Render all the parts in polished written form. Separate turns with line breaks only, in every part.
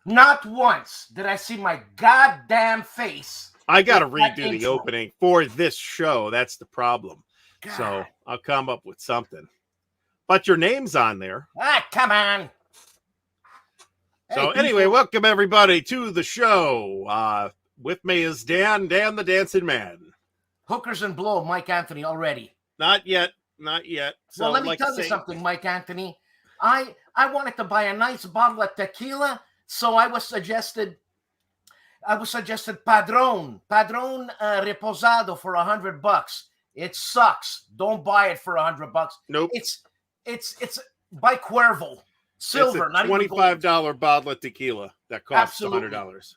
Not once did I see my goddamn face.
I got to
in that
redo the
intro.
opening for this show. That's the problem.
God.
So I'll come up with something. But your name's on there.
Ah, come on.
So
Hey,
anyway,
people.
welcome everybody to the show. With me is Dan the Dancing Man.
Hookers and blow, Mike Anthony already.
Not yet. So
Well, let me
like
tell you something, Mike Anthony. I wanted to buy a nice bottle of tequila, so I was suggested Padron Reposado for $100. It sucks. Don't buy it for $100.
Nope.
It's by Cuervo. Silver,
it's a
not even
$25 bottle of tequila that costs
Absolutely.
$100.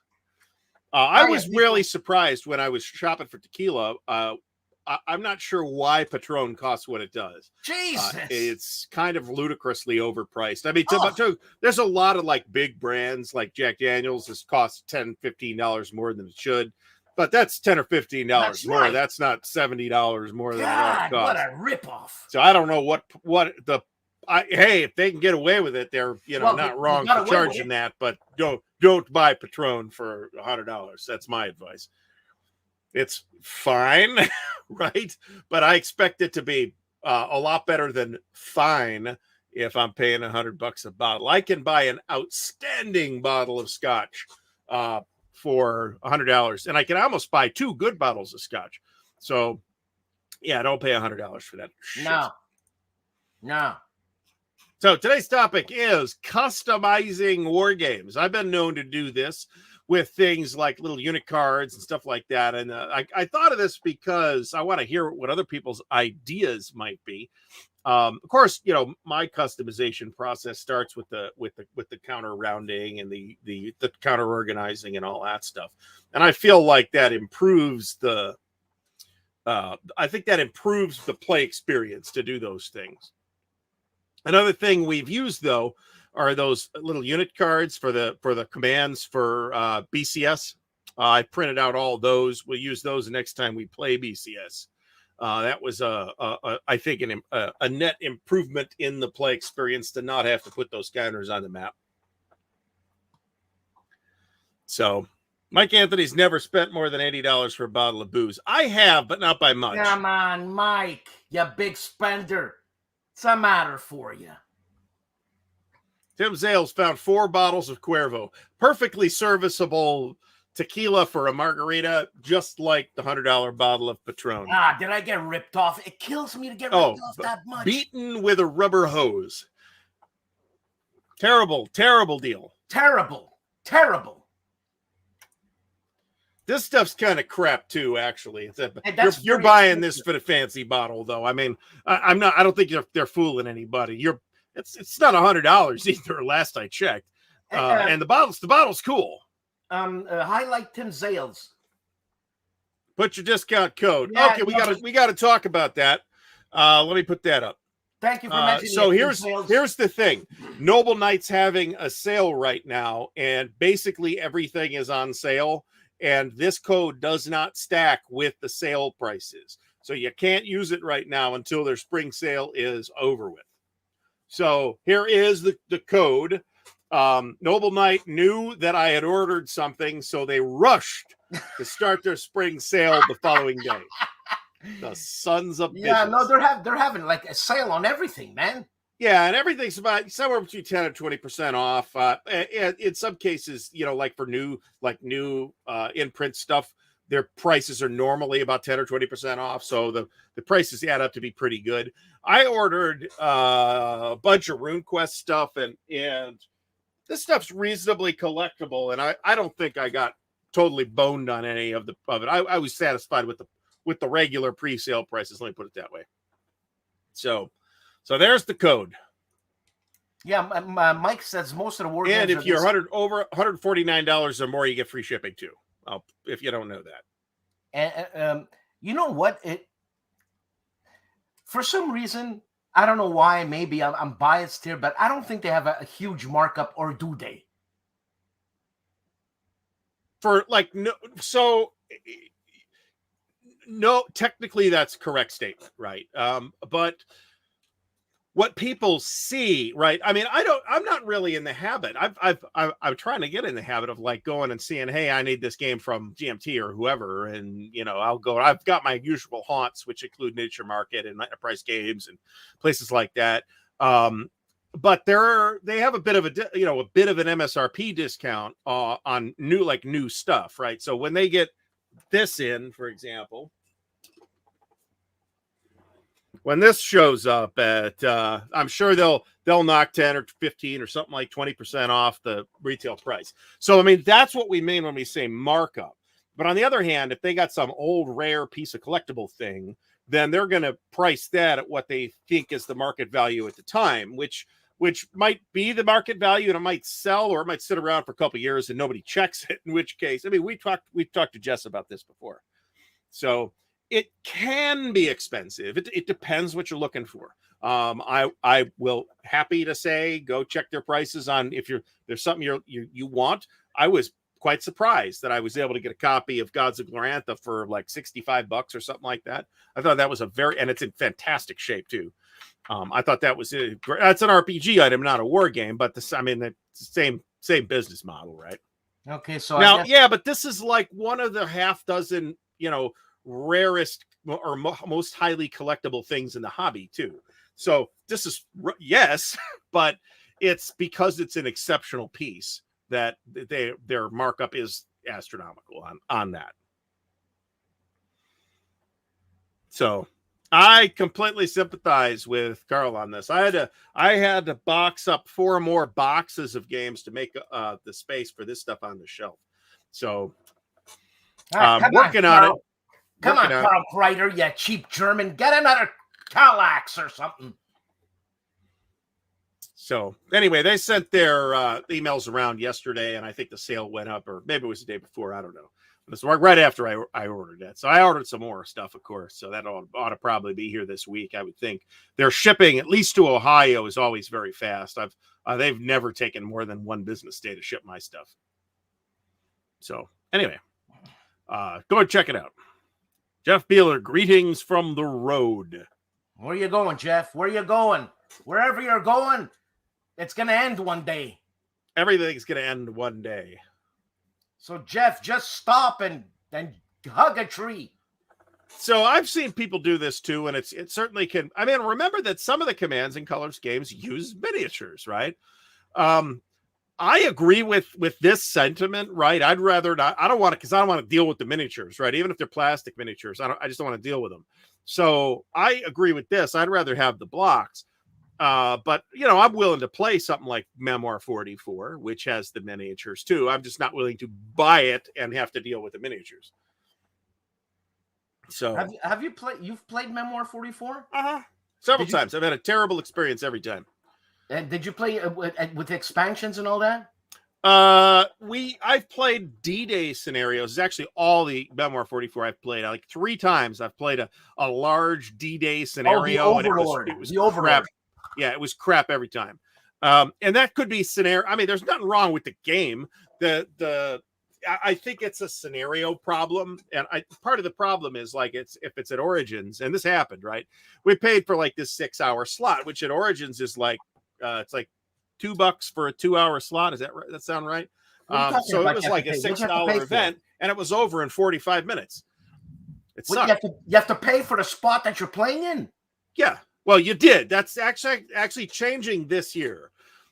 I was really surprised when I was shopping for tequila. I'm not sure why Patron costs what it does.
Jesus.
It's kind of ludicrously overpriced. I mean, there's a lot of like big brands like Jack Daniels. This costs $10, $15 more than it should. But that's $10 or $15 more. Right. That's not $70 more than
God,
it costs.
What a ripoff.
So I don't know hey, if they can get away with it, they're not wrong for charging that, but don't buy Patron for $100. That's my advice. It's fine, right? But I expect it to be a lot better than fine if I'm paying $100 a bottle. I can buy an outstanding bottle of scotch for $100, and I can almost buy 2 good bottles of scotch. So, yeah, don't pay $100 for that shit.
No.
So today's topic is customizing war games. I've been known to do this with things like little unit cards and stuff like that. And I thought of this because I want to hear what other people's ideas might be. Of course, my customization process starts with the counter rounding and the counter organizing and all that stuff. And I feel like that improves I think that improves the play experience to do those things. Another thing we've used, though, are those little unit cards for the commands for BCS. I printed out all those. We'll use those the next time we play BCS. That was I think a net improvement in the play experience to not have to put those counters on the map. So Mike Anthony's never spent more than $80 for a bottle of booze. I have, but not by much.
Come on, Mike, you big spender. What's the matter for you?
Tim Zales found 4 bottles of Cuervo. Perfectly serviceable tequila for a margarita, just like the $100 bottle of Patron.
Did I get ripped off? It kills me to get ripped off that much.
Beaten with a rubber hose. Terrible deal.
Terrible.
This stuff's kind of crap too, actually. You're buying this for the fancy bottle, though. I mean, I don't think they're fooling anybody. It's not $100 either. Last I checked, and the bottle's cool.
Highlight Tim Zales.
Put your discount code. Yeah, okay, we got to talk about that. Let me put that up.
Thank you for mentioning.
So here's the thing. Noble Knight's having a sale right now, and basically everything is on sale. And this code does not stack with the sale prices. So you can't use it right now until their spring sale is over with. So here is the code. Noble Knight knew that I had ordered something, so they rushed to start their spring sale the following day. The sons of bitches.
Yeah, no, they're having like a sale on everything, man.
Yeah, and everything's about somewhere between 10 and 20% off. In some cases, like for new in-print stuff, their prices are normally about 10 or 20% off. So the prices add up to be pretty good. I ordered a bunch of RuneQuest stuff, and this stuff's reasonably collectible. And I don't think I got totally boned on any of it. I was satisfied with the regular pre-sale prices. Let me put it that way. So there's the code.
Yeah, Mike says most of the war games.
And if you're over $149 or more, you get free shipping too. If you don't know that.
And you know what? For some reason, I don't know why. Maybe I'm biased here, but I don't think they have a huge markup, or do they?
No, technically that's a correct statement, right? But what people see, right? I mean, I'm not really in the habit. I'm trying to get in the habit of like going and seeing, hey, I need this game from GMT or whoever, and I'll go. I've got my usual haunts, which include Nature Market and Enterprise Games and places like that. But they have a bit of a bit of an MSRP discount on new stuff, right? So when they get this in, for example. When this shows up at, I'm sure they'll knock 10 or 15 or something like 20% off the retail price. So, I mean, that's what we mean when we say markup. But on the other hand, if they got some old rare piece of collectible thing, then they're going to price that at what they think is the market value at the time, which might be the market value, and it might sell, or it might sit around for a couple of years and nobody checks it. In which case, I mean, we've talked to Jess about this before. So it can be expensive. It depends what you're looking for. I will happy to say go check their prices on if there's something you want. I was quite surprised that I was able to get a copy of Gods of Glorantha for like $65 or something like that. I thought that was and it's in fantastic shape too. I thought that was that's an RPG item, not a war game, but it's the same business model, right?
Okay, so
now, yeah, but this is like one of the half dozen, rarest or most highly collectible things in the hobby too. So this is yes, but it's because it's an exceptional piece that their markup is astronomical on that. So I completely sympathize with Carl on this. I had to box up 4 more boxes of games to make the space for this stuff on the shelf. So working on it.
Come on, Carl Kreider, you cheap German. Get another Kallax or something.
So anyway, they sent their emails around yesterday, and I think the sale went up, or maybe it was the day before. I don't know. This was right after I ordered it. So I ordered some more stuff, of course. So that ought to probably be here this week, I would think. Their shipping, at least to Ohio, is always very fast. They've never taken more than 1 business day to ship my stuff. So anyway, go and check it out. Jeff Beeler, greetings from the road.
Where are you going, Jeff? Where are you going? Wherever you're going, it's going to end one day.
Everything's going to end one day.
So, Jeff, just stop and hug a tree.
So I've seen people do this too, and it certainly can. I mean, remember that some of the Commands and Colors games use miniatures, right? I agree with this sentiment, right? I'd rather not. I don't want to deal with the miniatures, right? Even if they're plastic miniatures, I just don't want to deal with them. So I agree with this. I'd rather have the blocks. But I'm willing to play something like Memoir 44, which has the miniatures too. I'm just not willing to buy it and have to deal with the miniatures. So
have you played? You've played Memoir 44?
Several times. I've had a terrible experience every time.
And did you play with expansions and all that?
I've played D-Day scenarios. It's actually all the Memoir 44 I've played. Like 3 times I've played a large D-Day scenario.
Oh, the Overlord.
It was the Overlord. Crap. Yeah, it was crap every time. And that could be scenario. I mean, there's nothing wrong with the game. I think it's a scenario problem. And part of the problem is like if it's at Origins, and this happened, right? We paid for like this 6-hour slot, which at Origins is like it's like $2 for a 2-hour slot. Is that right? That sound right? So it was like a $6 event, and it was over in 45 minutes. It sucked.
You have to pay for the spot that you're playing in.
Yeah. Well, you did. That's actually changing this year.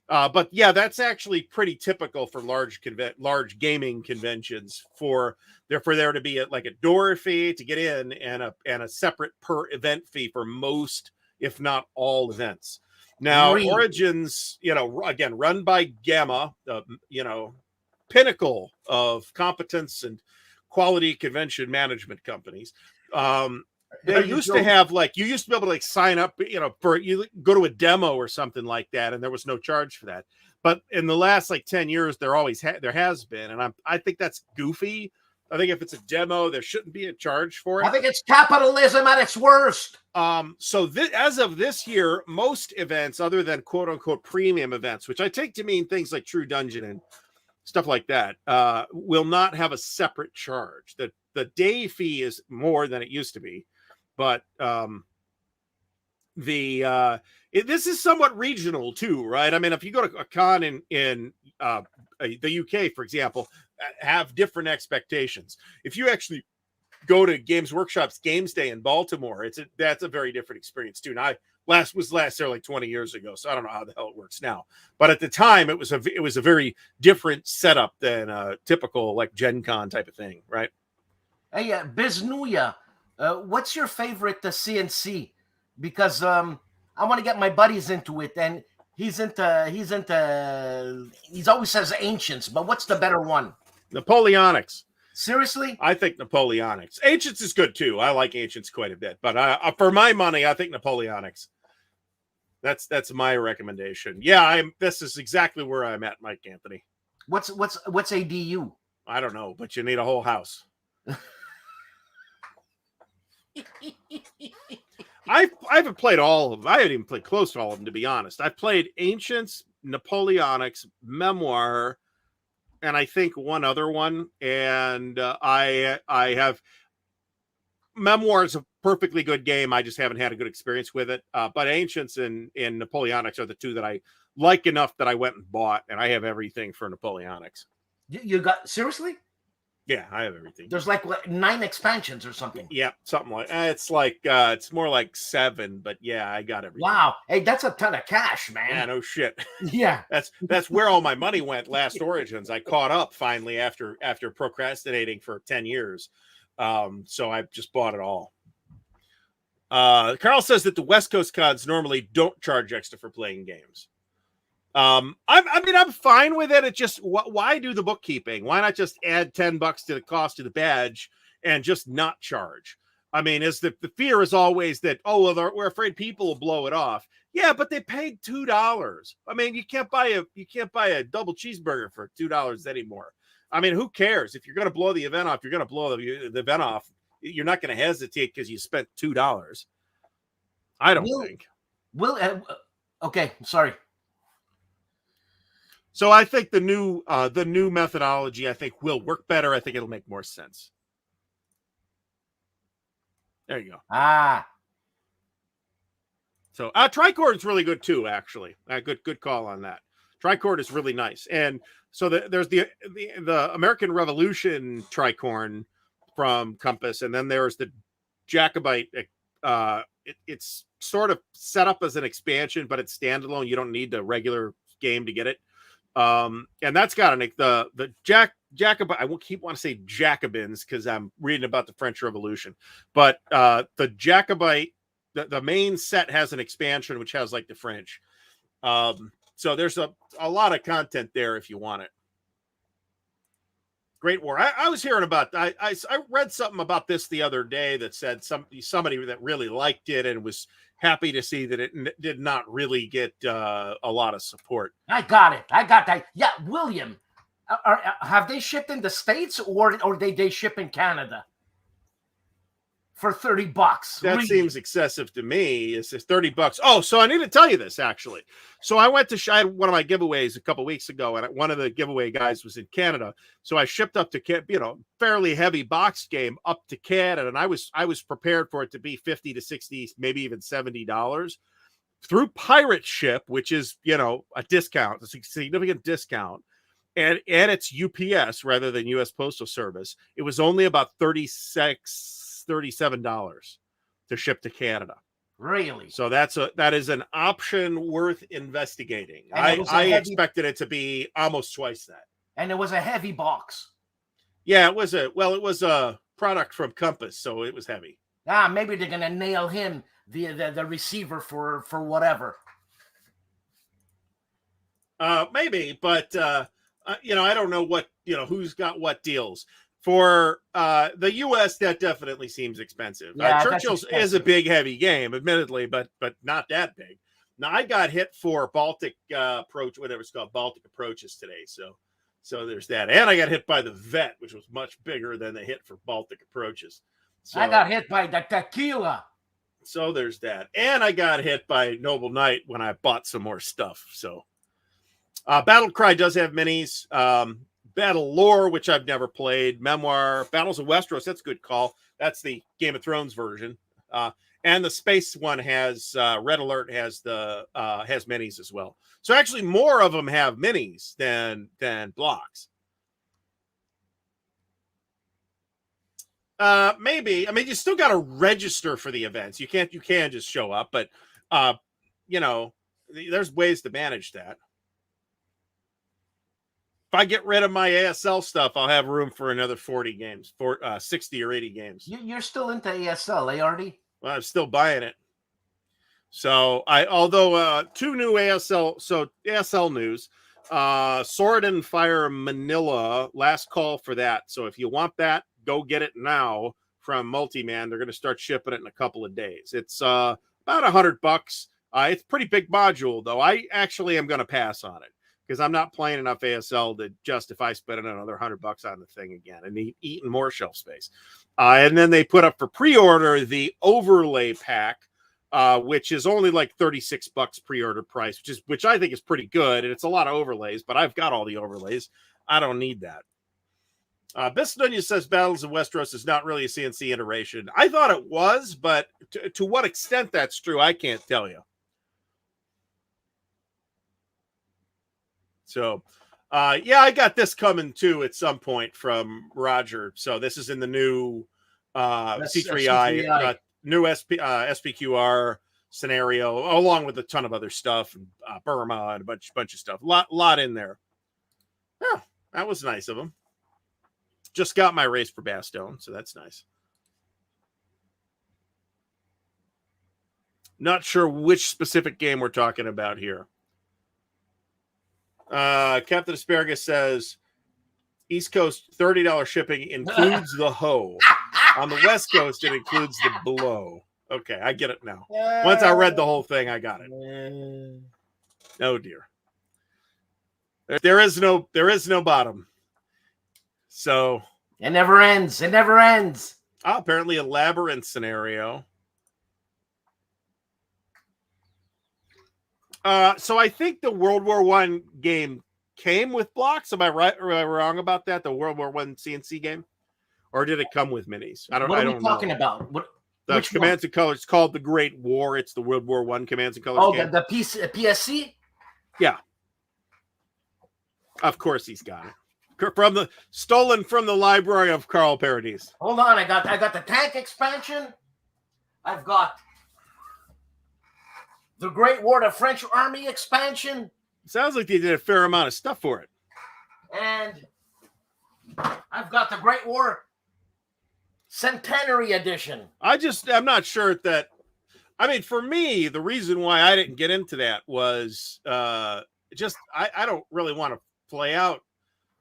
But yeah, that's actually pretty typical for large gaming conventions for there to be a door fee to get in and a separate per event fee for most, if not all, events. Now, Origins, again, run by Gamma, pinnacle of competence and quality convention management companies. They used to have you used to be able to sign up, for you go to a demo or something like that, and there was no charge for that. But in the last 10 years, there has been, and I think that's goofy. I think if it's a demo, there shouldn't be a charge for it.
I think it's capitalism at its worst.
So as of this year, most events, other than quote unquote premium events, which I take to mean things like True Dungeon and stuff like that, will not have a separate charge. The day fee is more than it used to be, but this is somewhat regional too, right? I mean, if you go to a con in the UK, for example, have different expectations. If you actually go to Games Workshop's Games Day in Baltimore, that's a very different experience too. And I was last there like 20 years ago, so I don't know how the hell it works now. But at the time, it was a very different setup than a typical like Gen Con type of thing, right?
Hey, Biznuya, what's your favorite CNC? Because I want to get my buddies into it, and he always says Ancients, but what's the better one?
Napoleonics.
Seriously?
I think Napoleonics. Ancients is good too. I like Ancients quite a bit, but for my money, I think Napoleonics. That's my recommendation. Yeah, this is exactly where I'm at, Mike Anthony.
What's ADU?
I don't know, but you need a whole house. I haven't played all of them. I haven't even played close to all of them, to be honest. I've played Ancients, Napoleonics, Memoir, and I think one other one. And I have Memoir is a perfectly good game. I just haven't had a good experience with it. But Ancients and Napoleonics are the two that I like enough that I went and bought, and I have everything for Napoleonics.
You got seriously?
Yeah, I have everything.
There's like 9 expansions or something.
Yeah, something like it's more like 7, but yeah, I got everything.
Wow, hey, that's a ton of cash, man.
Yeah, no shit.
Yeah,
that's where all my money went last Origins. I caught up finally after procrastinating for 10 years. So I just bought it all. Carl says that the West Coast cons normally don't charge extra for playing games. I'm fine with it. It just, why do the bookkeeping? Why not just add $10 to the cost of the badge and just not charge? I mean, the fear is always that, we're afraid people will blow it off. Yeah, but they paid $2. I mean, you can't buy a double cheeseburger for $2 anymore. I mean, who cares? If you're going to blow the event off, you're going to blow the event off. You're not going to hesitate because you spent $2. I don't think.
Okay, sorry.
So I think the new methodology, I think, will work better. I think it'll make more sense. There you go. So Tricord is really good too, actually. Good call on that. Tricord is really nice. And so there's the American Revolution tricorn from Compass, and then there's the Jacobite. It's sort of set up as an expansion, but it's standalone. You don't need the regular game to get it. And that's got the Jacobite. I want to say Jacobins because I'm reading about the French Revolution, but the Jacobite, the main set has an expansion which has like the French. So there's a lot of content there if you want it. Great War. I was hearing about. I read something about this the other day that said somebody that really liked it and was happy to see that it did not really get a lot of support.
I got it. I got that. Yeah, William, have they shipped in the States or they ship in Canada for $30?
That seems excessive to me. It's $30. Oh, so I need to tell you this actually. So I went to I had one of my giveaways a couple weeks ago, and one of the giveaway guys was in Canada. So I shipped up to fairly heavy box game up to Canada, and I was prepared for it to be $50 to $60, maybe even $70 through pirate ship, which is a discount, a significant discount, and it's UPS rather than U.S. Postal Service. It was only about $37 to ship to Canada.
Really?
So that is an option worth investigating. I expected it to be almost twice that.
And it was a heavy box.
Yeah, it was a product from Compass, so it was heavy.
Maybe they're gonna nail him the receiver for whatever.
Maybe, but I don't know what who's got what deals. For the U.S., that definitely seems expensive.
Yeah,
Churchill's is a big, heavy game, admittedly, but not that big. Now, I got hit for Baltic Approach, whatever it's called, Baltic Approaches today. So there's that. And I got hit by the Vet, which was much bigger than the hit for Baltic Approaches. So,
I got hit by the Tequila.
So there's that. And I got hit by Noble Knight when I bought some more stuff. So Battle Cry does have minis. Battle Lore, which I've never played. Memoir, Battles of Westeros, that's a good call. That's the Game of Thrones version. And the space one has Red Alert has minis as well. So actually, more of them have minis than blocks. Maybe. I mean, you still got to register for the events. You can just show up, but there's ways to manage that. If I get rid of my ASL stuff, I'll have room for another 40 games, for 60 or 80 games.
You're still into ASL, Artie?
Well, I'm still buying it. So although 2 new ASL news, Sword and Fire Manila, last call for that. So if you want that, go get it now from Multiman. They're going to start shipping it in a couple of days. It's about $100. It's a pretty big module, though. I actually am going to pass on it because I'm not playing enough ASL to justify spending another $100 on the thing again and eating more shelf space. And then they put up for pre-order the overlay pack, which is only like $36 pre-order price, which I think is pretty good. And it's a lot of overlays, but I've got all the overlays. I don't need that. Bistonia says Battles of Westeros is not really a CNC iteration. I thought it was, but to what extent that's true, I can't tell you. So, I got this coming too at some point from Roger. So this is in the new C3I, new SPQR scenario, along with a ton of other stuff, and Burma and a bunch of stuff. Lot in there. Yeah, that was nice of him. Just got my race for Bastogne, so that's nice. Not sure which specific game we're talking about here. Captain Asparagus says East Coast $30 shipping includes the hoe. On the West Coast, it includes the blow. Okay, I get it now. Once I read the whole thing, I got it. Oh dear. There is no bottom. So
it never ends. It never ends.
Apparently a labyrinth scenario. So I think the World War I game came with blocks. Am I right or am I wrong about that? The World War I CNC game, or did it come with minis? I don't.
What are
I
we
don't
talking
know.
about?
The Commands and Colors. It's called the Great War. It's the World War I Commands and Colors.
Oh,
game.
the PSC.
Yeah. Of course, he's got it stolen from the library of Carl Paradis.
Hold on, I got the tank expansion. I've got the Great War, the French Army expansion.
Sounds like they did a fair amount of stuff for it.
And I've got the Great War Centenary Edition.
I'm not sure that. I mean, for me, the reason why I didn't get into that was I don't really want to play out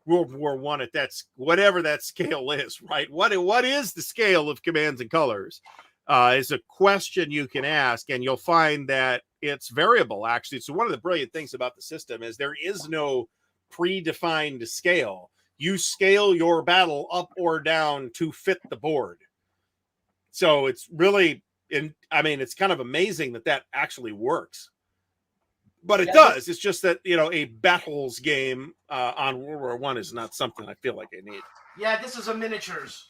World War I at whatever that scale is, right? What is the scale of Commands and Colors? Is a question you can ask, and you'll find that it's variable, actually. So one of the brilliant things about the system is there is no predefined scale. You scale your battle up or down to fit the board. So it's really, it's kind of amazing that actually works. But it does. It's just that, a battles game on World War I is not something I feel like I need.
Yeah, this is a miniatures.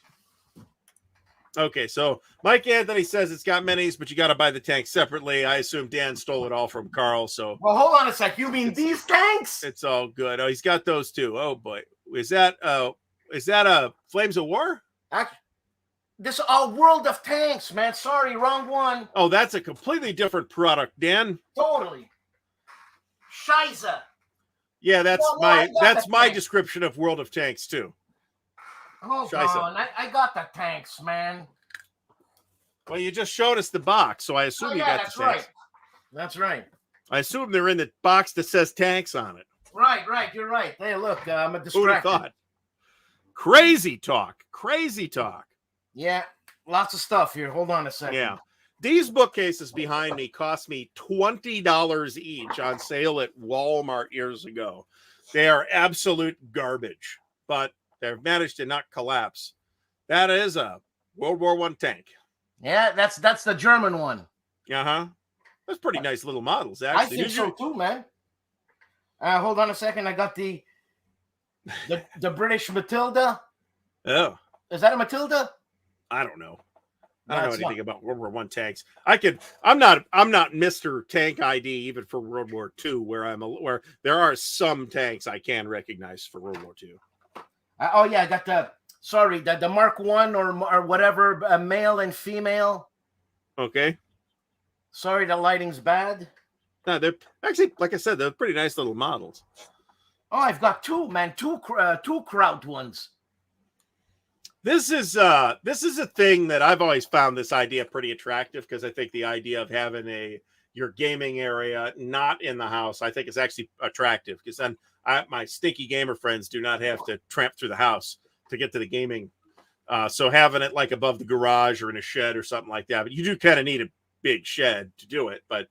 Okay, so Mike Anthony says it's got minis, but you got to buy the tank separately. I assume Dan stole it all from Carl. So,
well, hold on a sec. You mean these tanks?
It's all good. Oh, he's got those too. Oh boy, is that Flames of War?
This World of Tanks, man. Sorry, wrong one.
Oh, that's a completely different product, Dan.
Totally. Scheiße.
Yeah, that's my description of World of Tanks too.
Hold on, I got the tanks, man.
Well, you just showed us the box, so I assume you got the tanks.
Right. That's right.
I assume they're in the box that says tanks on it.
Right. You're right. Hey, look, I'm a distracted.
Who'd have thought? Crazy talk.
Yeah, lots of stuff here. Hold on a second.
Yeah. These bookcases behind me cost me $20 each on sale at Walmart years ago. They are absolute garbage, but they've managed to not collapse. That is a World War I tank.
Yeah, that's the German one.
Uh-huh. That's pretty nice little models, actually.
I think so too, man. Hold on a second. I got the British Matilda.
Oh.
Is that a Matilda?
I don't know. I don't know anything about World War I tanks. I'm not Mr. Tank ID even for World War II, where there are some tanks I can recognize for World War II.
Oh yeah, I got the Mark I or whatever, male and female.
Okay.
Sorry, the lighting's bad.
No, they're actually, like I said, they're pretty nice little models.
Oh, I've got two Kraut ones.
This is a thing that I've always found this idea pretty attractive, because I think the idea of having your gaming area not in the house, I think is actually attractive, because then my stinky gamer friends do not have to tramp through the house to get to the gaming. So having it like above the garage or in a shed or something like that, but you do kind of need a big shed to do it, but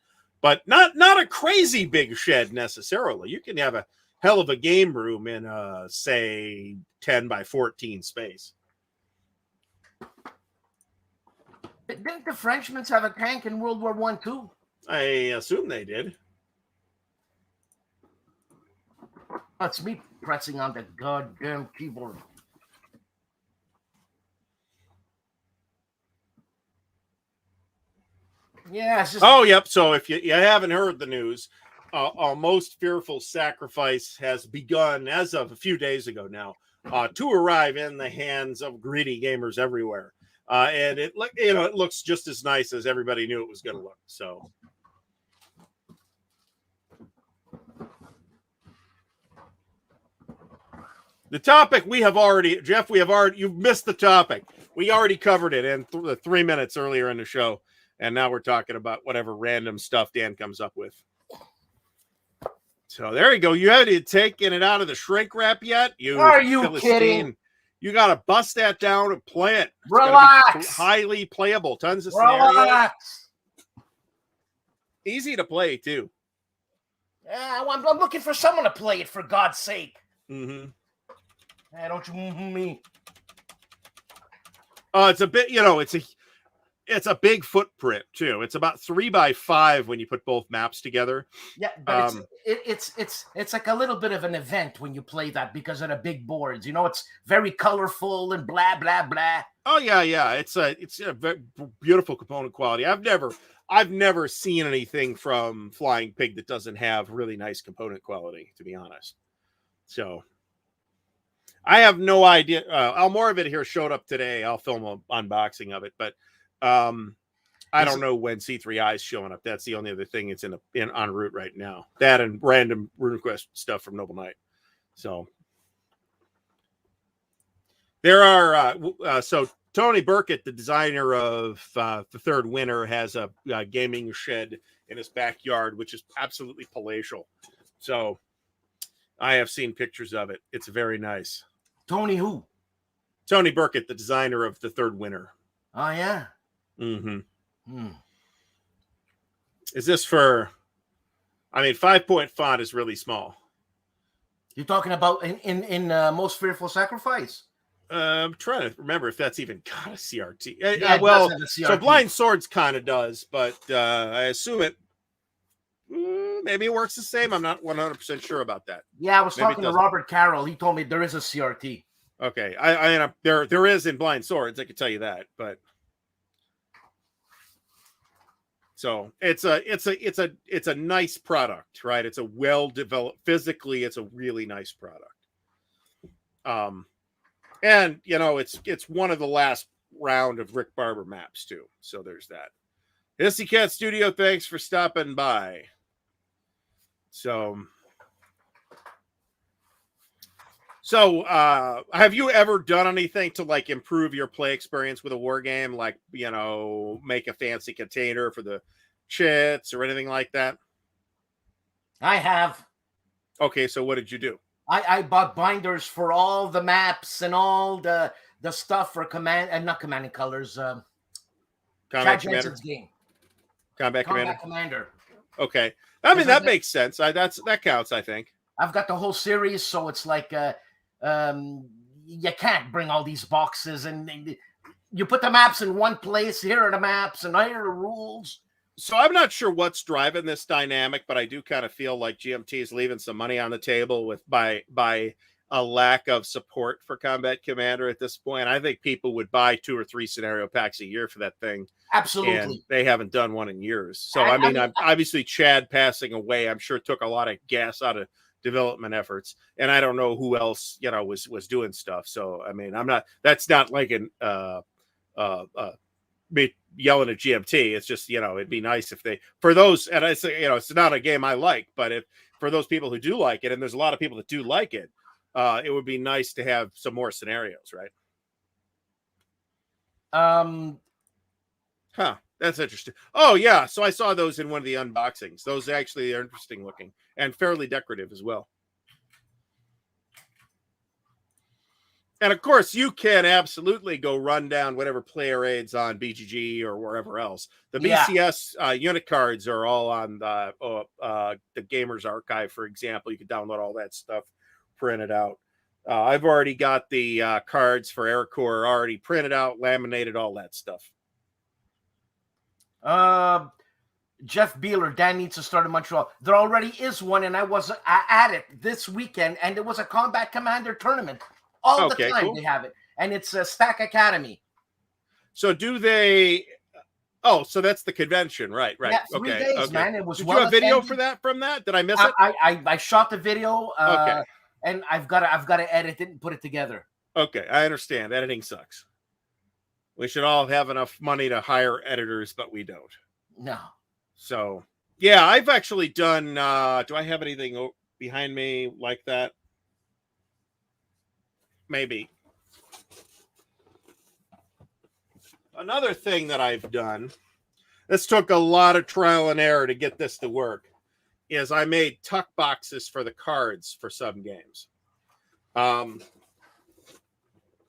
not a crazy big shed necessarily. You can have a hell of a game room in say 10 by 14 space.
Didn't the Frenchmen have a tank in World War I too?
I assume they did.
That's me pressing on the goddamn keyboard. Yeah, it's just...
Oh, yep. So if you haven't heard the news, a most fearful sacrifice has begun as of a few days ago now, to arrive in the hands of greedy gamers everywhere. And it looks just as nice as everybody knew it was going to look. So the topic you've missed the topic. We already covered it in 3 minutes earlier in the show. And now we're talking about whatever random stuff Dan comes up with. So there you go. You haven't taken it out of the shrink wrap yet?
Are you kidding?
You got to bust that down and play it. It's
Relax.
Highly playable. Tons of scenarios. Easy to play, too.
Yeah, I'm looking for someone to play it, for God's sake.
Mm-hmm.
Hey, don't you me.
It's a bit, it's a big footprint too. It's about 3 by 5 when you put both maps together.
Yeah, but it's like a little bit of an event when you play that because of the big boards. It's very colorful and blah blah blah.
Oh yeah. It's a very beautiful component quality. I've never seen anything from Flying Pig that doesn't have really nice component quality, to be honest. So I have no idea. More of it here showed up today. I'll film an unboxing of it, but I don't know when C3I is showing up. That's the only other thing it's en route right now. That and random RuneQuest stuff from Noble Knight. So there are so Tony Burkett, the designer of the Third Winter, has a gaming shed in his backyard, which is absolutely palatial. So I have seen pictures of it. It's very nice.
Tony who?
Tony Burkett, the designer of the Third Winter.
Oh yeah.
Mm-hmm. Is this for? 5-point font is really small.
You're talking about in Most Fearful Sacrifice?
I'm trying to remember if that's even got a CRT.
Yeah,
well,
a CRT.
So Blind Swords kind of does, but I assume it. Maybe it works the same. I'm not 100% sure about that.
Yeah, I was talking to Robert Carroll. He told me there is a CRT.
Okay, I there is in Blind Swords. I can tell you that, but. So it's a nice product, right? It's a well-developed, physically, it's a really nice product. And it's one of the last round of Rick Barber maps too. So there's that. Hissy Cat Studio, thanks for stopping by. So have you ever done anything to like improve your play experience with a war game? Like, make a fancy container for the chits or anything like that?
I have.
Okay, so what did you do?
I bought binders for all the maps and all the stuff for command and not commanding colors.
Combat Commander.
Game.
Combat
Commander.
Okay, that makes sense. That counts, I think.
I've got the whole series, so it's like you can't bring all these boxes and you put the maps in one place. Here are the maps, and here are the rules.
So I'm not sure what's driving this dynamic, but I do kind of feel like GMT is leaving some money on the table by a lack of support for Combat Commander at this point. I think people would buy 2 or 3 scenario packs a year for that thing.
Absolutely.
And they haven't done one in years. So, I mean, obviously Chad passing away, I'm sure took a lot of gas out of development efforts. And I don't know who else, was doing stuff. So, I mean, that's not like me yelling at GMT. It's just, it'd be nice if for those, and I say, it's not a game I like, but for those people who do like it, and there's a lot of people that do like it, it would be nice to have some more scenarios, right? That's interesting. Oh yeah, so I saw those in one of the unboxings. Those actually are interesting looking and fairly decorative as well. And of course, you can absolutely go run down whatever player aids on BGG or wherever else. The BCS unit cards are all on the Gamers Archive, for example. You can download all that stuff, print it out. I've already got the cards for AirCore already printed out, laminated, all that stuff.
Jeff Beeler, Dan needs to start in Montreal. There already is one, and I was at it this weekend, and it was a Combat Commander tournament. All the time cool. They have it, and it's a Stack Academy.
So do they? Oh, so that's the convention, right?
Yeah, 3 days, man. It was.
Did you have video for that? From that? Did I miss it?
I shot the video. And I've got to edit it and put it together.
Okay, I understand. Editing sucks. We should all have enough money to hire editors, but we don't.
No.
So yeah, I've actually done. Do I have anything behind me like that? Maybe. Another thing that I've done, this took a lot of trial and error to get this to work, is I made tuck boxes for the cards for some games.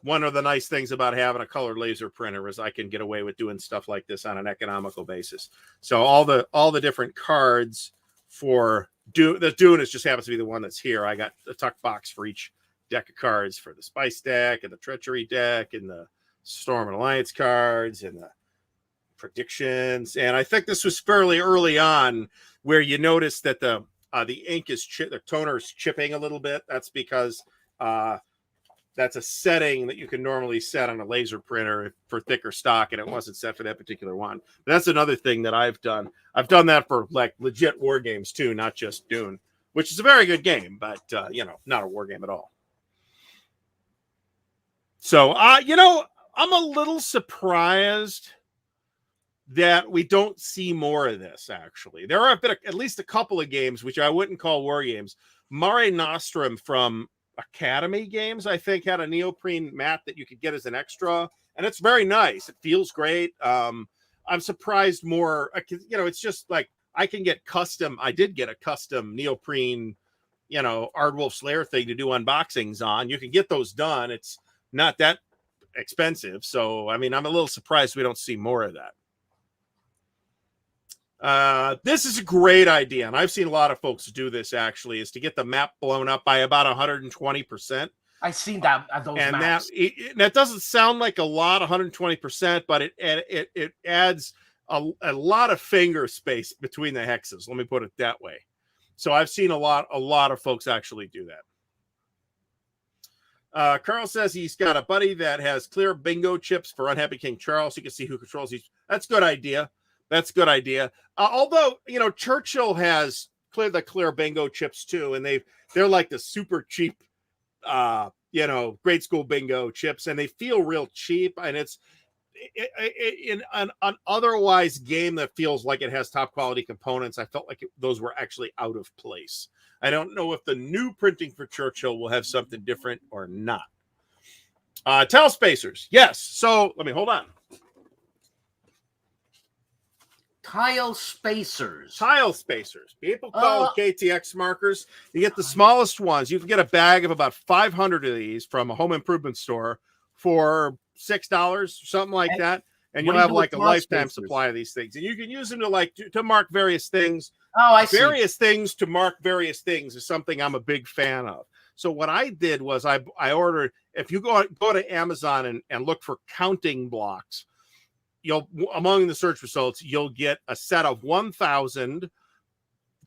One of the nice things about having a colored laser printer is I can get away with doing stuff like this on an economical basis. So all the different cards for Dune, the Dune is just happens to be the one that's here. I got a tuck box for each deck of cards for the Spice deck and the Treachery deck and the Storm and Alliance cards and the predictions. And I think this was fairly early on where you notice that the ink is the toner is chipping a little bit. That's because that's a setting that you can normally set on a laser printer for thicker stock, and it wasn't set for that particular one. But that's another thing that I've done. I've done that for like legit war games too, not just Dune, which is a very good game, but not a war game at all. So I'm a little surprised that we don't see more of this, actually. There have been at least a couple of games, which I wouldn't call war games. Mare Nostrum from Academy Games, I think, had a neoprene mat that you could get as an extra, and it's very nice. It feels great. I'm surprised more, it's just like I can get custom. I did get a custom neoprene, Ardwulf Lair thing to do unboxings on. You can get those done. It's not that expensive. So, I mean, I'm a little surprised we don't see more of that. This is a great idea, and I've seen a lot of folks do this, actually, is to get the map blown up by about 120%.
I've seen that those
and
maps.
That doesn't sound like a lot, 120%, but it adds a lot of finger space between the hexes. Let me put it that way. So I've seen a lot of folks actually do that. Carl says he's got a buddy that has clear bingo chips for Unhappy King Charles. You can see who controls each. That's a good idea. That's a good idea. Although, Churchill has clear bingo chips too, and they're like the super cheap, grade school bingo chips, and they feel real cheap. And it's in an otherwise game that feels like it has top quality components. I felt like those were actually out of place. I don't know if the new printing for Churchill will have something different or not. Tile spacers. Yes. So let me hold on.
Tile spacers.
Tile spacers. People call them KTX markers. You get the smallest ones. You can get a bag of about 500 of these from a home improvement store for $6, something like that. And you'll have like a lifetime supply of these things. And you can use them to mark various things.
Oh, I see.
Various things to mark various things is something I'm a big fan of. So what I did was I ordered, if you go to Amazon and look for counting blocks, among the search results, you'll get a set of 1,000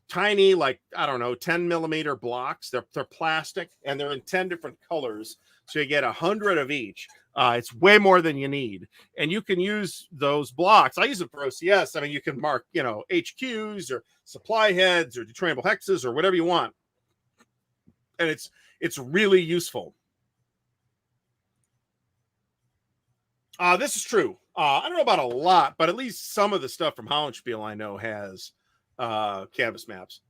tiny, like, I don't know, 10-millimeter blocks. They're plastic, and they're in 10 different colors. So you get 100 of each. It's way more than you need. And you can use those blocks. I use it for OCS. I mean, you can mark, HQs or supply heads or detrainable hexes or whatever you want. And it's really useful. This is true. I don't know about a lot, but at least some of the stuff from Hollandspiel I know has canvas maps.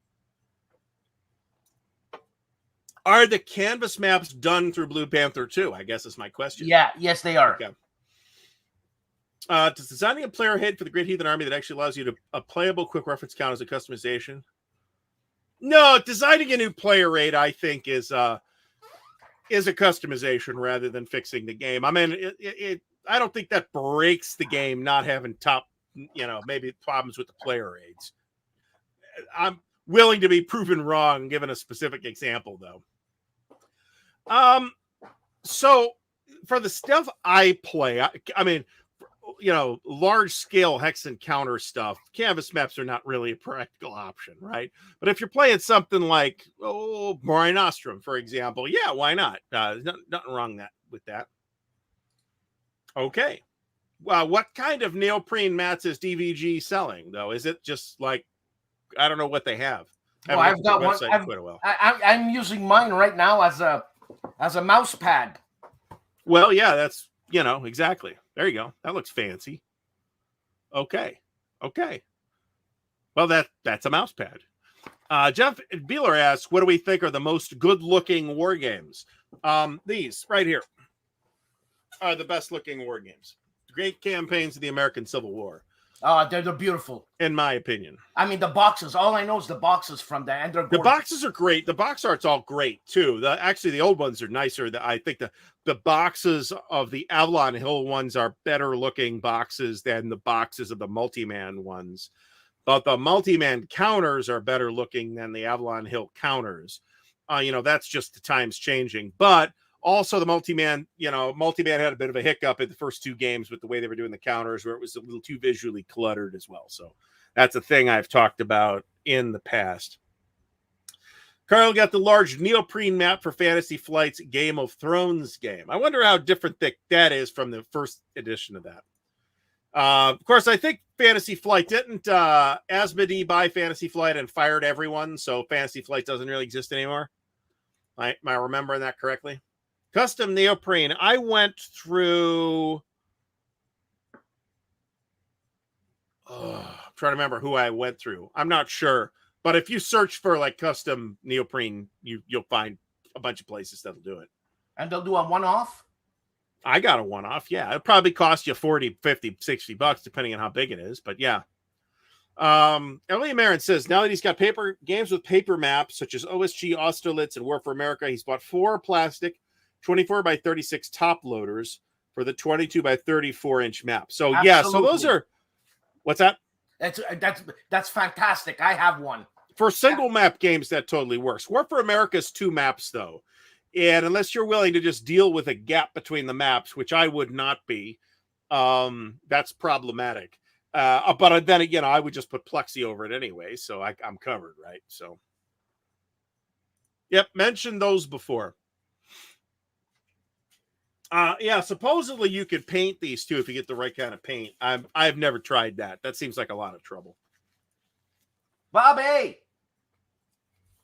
Are the canvas maps done through Blue Panther 2? I guess is my question.
Yeah, yes, they are.
Okay. Does designing a player head for the Great Heathen Army that actually allows you to a playable quick reference count as a customization? No, designing a new player raid, I think, is a customization rather than fixing the game. I mean, I don't think that breaks the game not having maybe problems with the player raids. I'm willing to be proven wrong given a specific example, though. So for the stuff I play, I mean, large scale hex encounter stuff, canvas maps are not really a practical option, right? But if you're playing something like Mare Nostrum, for example, yeah, why not? Nothing wrong with that. Okay. Well, what kind of neoprene mats is DVG selling, though? Is it just like, I don't know what they have.
Well, I've got one.
Quite a while.
I'm using mine right now as a mouse pad.
Well, yeah, that's exactly. There you go. That looks fancy. Okay. Well, that's a mouse pad. Jeff Beeler asks, "What do we think are the most good-looking war games?" These right here are the best-looking war games. Great campaigns of the American Civil War.
Oh, they're beautiful,
in my opinion.
I mean, the boxes. All I know is the boxes from that, and
the boxes are great. The box art's all great too. Actually, the old ones are nicer. I think the boxes of the Avalon Hill ones are better looking boxes than the boxes of the multi-man ones. But the multi-man counters are better looking than the Avalon Hill counters. That's just the times changing. But also the multi-man had a bit of a hiccup in the first two games with the way they were doing the counters, where it was a little too visually cluttered as well. So that's a thing I've talked about in the past. Carl got the large neoprene map for Fantasy Flight's Game of Thrones game. I wonder how different that is from the first edition of that. Of course, I think Fantasy Flight didn't Asmodee buy Fantasy Flight and fired everyone, so Fantasy Flight doesn't really exist anymore. Am I remembering that correctly? Custom neoprene. I went through. I'm trying to remember who I went through. I'm not sure, but if you search for like custom neoprene, you'll find a bunch of places that'll do it.
And they'll do a one-off.
I got a one-off. Yeah, it'll probably cost you $40, $50, $60 depending on how big it is. But yeah. Elliot Marin says now that he's got paper games with paper maps such as OSG, Austerlitz, and War for America, he's bought 4 plastic 24 by 36 top loaders for the 22 by 34 inch map. So absolutely. Yeah, so those are what's that?
That's fantastic. I have one.
For single map games, that totally works. War for America's 2 maps though. And unless you're willing to just deal with a gap between the maps, which I would not be, that's problematic. But then again, I would just put plexi over it anyway, so I'm covered, right? So, yep, mentioned those before. Yeah, supposedly you could paint these too if you get the right kind of paint. I've never tried that. That seems like a lot of trouble.
Bobby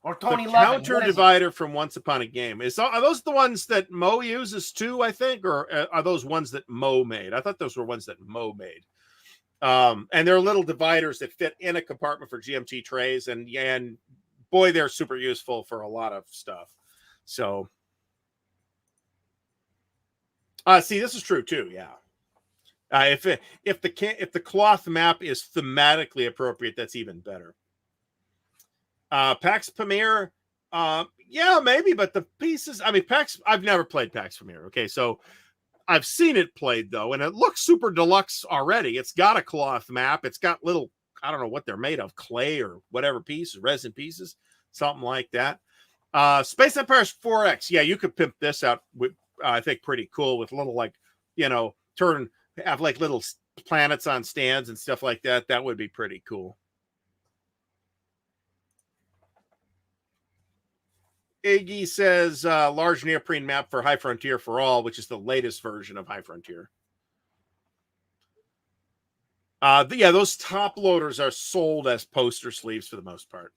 or Tony
the
Levin.
Counter divider from Once Upon a Game. Are those the ones that Mo uses too, I think? Or are those ones that Mo made? I thought those were ones that Mo made. And they're little dividers that fit in a compartment for GMT trays. And boy, they're super useful for a lot of stuff. So, see, this is true too. Yeah. If the cloth map is thematically appropriate, that's even better. Pax Pamir, yeah, maybe, but the pieces. I mean, I've never played Pax Pamir. Okay, so I've seen it played though, and it looks super deluxe already. It's got a cloth map. It's got little, I don't know what they're made of, clay or whatever pieces, resin pieces, something like that. Space Empire 4X, yeah, you could pimp this out with, I think, pretty cool with little have like little planets on stands and stuff like that. That would be pretty cool. Iggy says large neoprene map for High Frontier for All, which is the latest version of High Frontier. Yeah, those top loaders are sold as poster sleeves for the most part.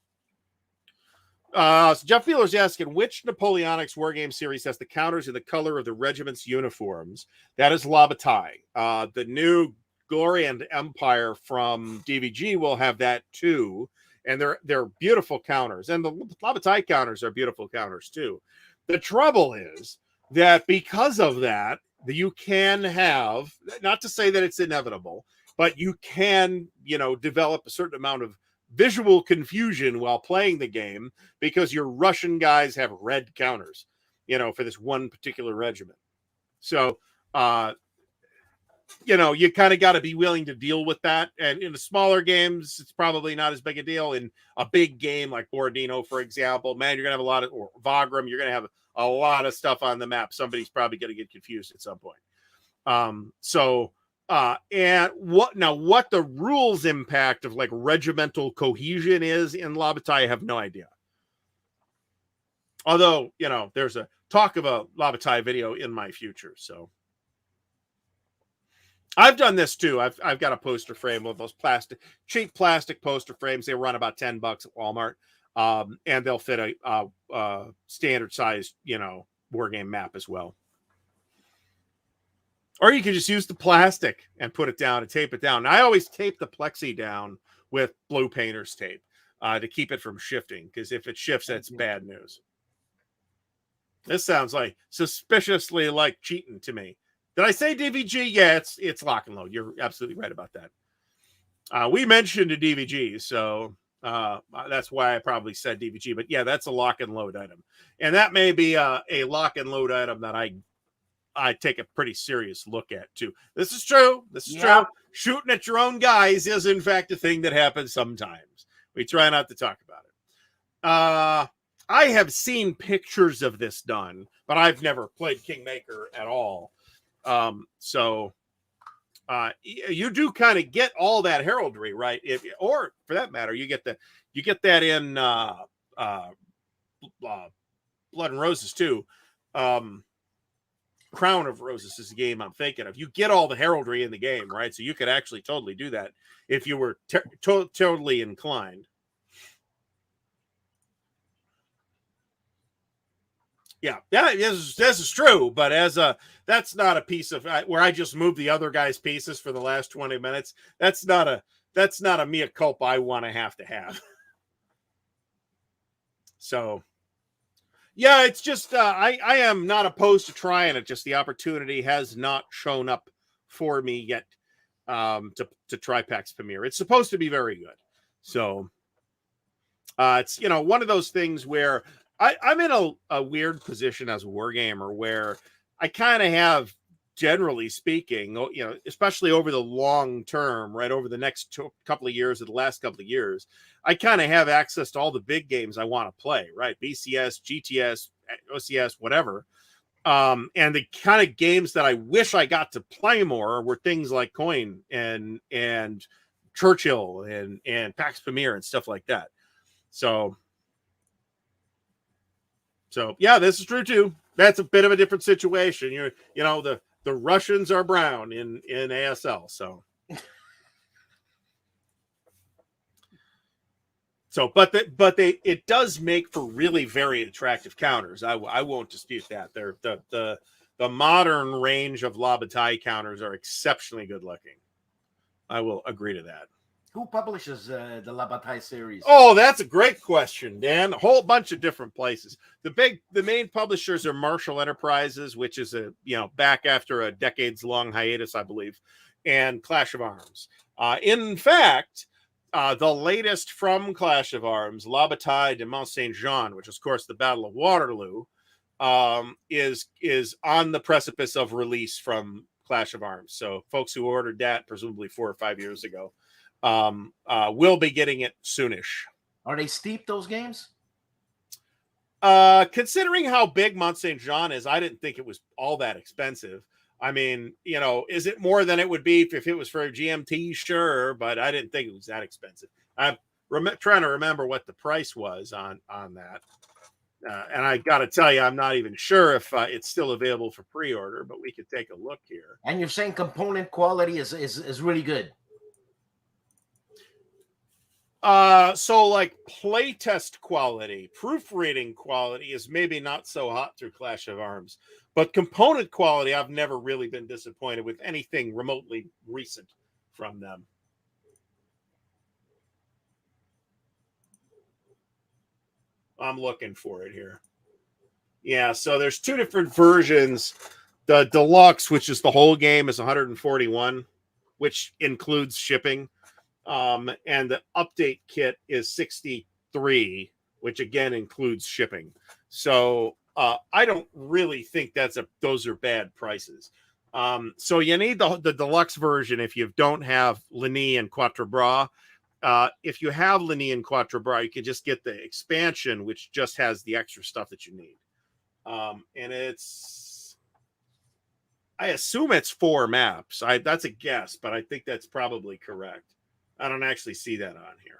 So Jeff Wheeler's asking, which Napoleonics Wargame series has the counters in the color of the regiment's uniforms? That is Labatai. The new Glory and Empire from DVG will have that too. And they're beautiful counters. And the Labatai counters are beautiful counters too. The trouble is that because of that, you can have, not to say that it's inevitable, but you can, develop a certain amount of visual confusion while playing the game because your Russian guys have red counters, for this one particular regiment. So, you kind of got to be willing to deal with that. And in the smaller games, it's probably not as big a deal. In a big game like Borodino, for example, man, you're going to have a lot of, or Wagram, you're going to have a lot of stuff on the map. Somebody's probably going to get confused at some point. And what the rules impact of like regimental cohesion is in Labatai, I have no idea. Although, there's a talk of a Labatai video in my future. So I've done this too. I've got a poster frame with those cheap plastic poster frames. They run about $10 at Walmart. And they'll fit a standard sized, Wargame map as well. Or you can just use the plastic and put it down and tape it down. And I always tape the plexi down with blue painter's tape to keep it from shifting. Because if it shifts, that's bad news. This sounds like suspiciously like cheating to me. Did I say DVG? Yeah, it's lock and load. You're absolutely right about that. We mentioned a DVG, so that's why I probably said DVG. But yeah, that's a lock and load item. And that may be a lock and load item that I take a pretty serious look at too. This is true. True. Shooting at your own guys is in fact a thing that happens sometimes. We try not to talk about it. I have seen pictures of this done, but I've never played Kingmaker at all. So you do kind of get all that heraldry, right? Or for that matter, you get that in Blood and Roses too. Crown of Roses is the game I'm thinking of. You get all the heraldry in the game, right? So you could actually totally do that if you were totally inclined. Yeah, this is true. But that's not a piece of where I just moved the other guy's pieces for the last 20 minutes. That's not a mea culpa I want to have. So. Yeah, it's just I am not opposed to trying it. Just the opportunity has not shown up for me yet to try PAX Premier. It's supposed to be very good. So it's one of those things where I'm in a weird position as a wargamer where I kind of have, generally speaking, especially over the long term, right over the next couple of years or the last couple of years, I kind of have access to all the big games I want to play, right? BCS, GTS, OCS, whatever. And the kind of games that I wish I got to play more were things like Coin and Churchill and PAX Premier and stuff like that. So yeah, this is true too. That's a bit of a different situation. The Russians are brown in ASL, so but it does make for really very attractive counters. I won't dispute that. They're the modern range of Labatai counters are exceptionally good looking. I will agree to that.
Who publishes the Labatai series?
Oh, that's a great question, Dan. A whole bunch of different places. The main publishers are Marshall Enterprises, which is back after a decades-long hiatus, I believe, and Clash of Arms. In fact, the latest from Clash of Arms, La Bataille de Mont Saint Jean, which is, of course, the Battle of Waterloo, is on the precipice of release from Clash of Arms. So folks who ordered that, presumably 4 or 5 years ago, will be getting it soonish.
Are they steep, those games?
Considering how big Mont Saint Jean is, I didn't think it was all that expensive. I mean, is it more than it would be if it was for a GMT? Sure, but I didn't think it was that expensive. I'm trying to remember what the price was on that. And I got to tell you, I'm not even sure if it's still available for pre-order, but we could take a look here.
And you're saying component quality is really good.
So like playtest quality, proofreading quality is maybe not so hot through Clash of Arms, but component quality, I've never really been disappointed with anything remotely recent from them. I'm looking for it here. Yeah, so there's two different versions. The deluxe, which is the whole game, is 141, which includes shipping. And the update kit is 63, which again includes shipping. So I don't really think those are bad prices. So you need the deluxe version if you don't have Lenny and Quatre Bras. If you have Lenny and Quatre Bras, you can just get the expansion, which just has the extra stuff that you need. And I assume it's 4 maps. That's a guess, but I think that's probably correct. I don't actually see that on here,